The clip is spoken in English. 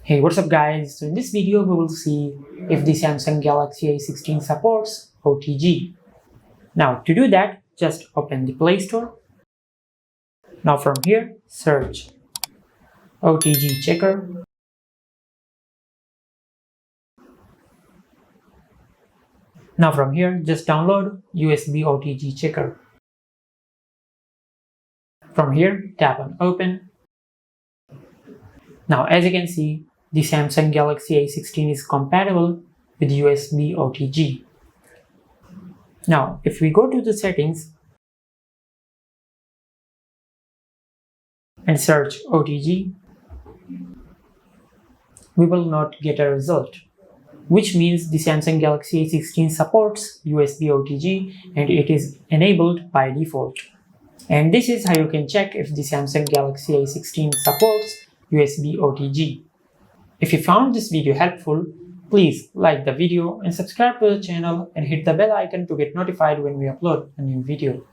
Hey, what's up guys? So in this video we will see if the Samsung Galaxy A16 supports OTG. Now to do that, just open the Play Store. Now from here, search OTG checker. Now from here, just download USB OTG checker. From here, tap on open. Now as you can see, the Samsung Galaxy A16 is compatible with USB OTG. Now if we go to the settings and search OTG, we will not get a result, which means the Samsung Galaxy A16 supports USB OTG and it is enabled by default. And this is how you can check if the Samsung Galaxy A16 supports USB OTG. If you found this video helpful, please like the video and subscribe to the channel and hit the bell icon to get notified when we upload a new video.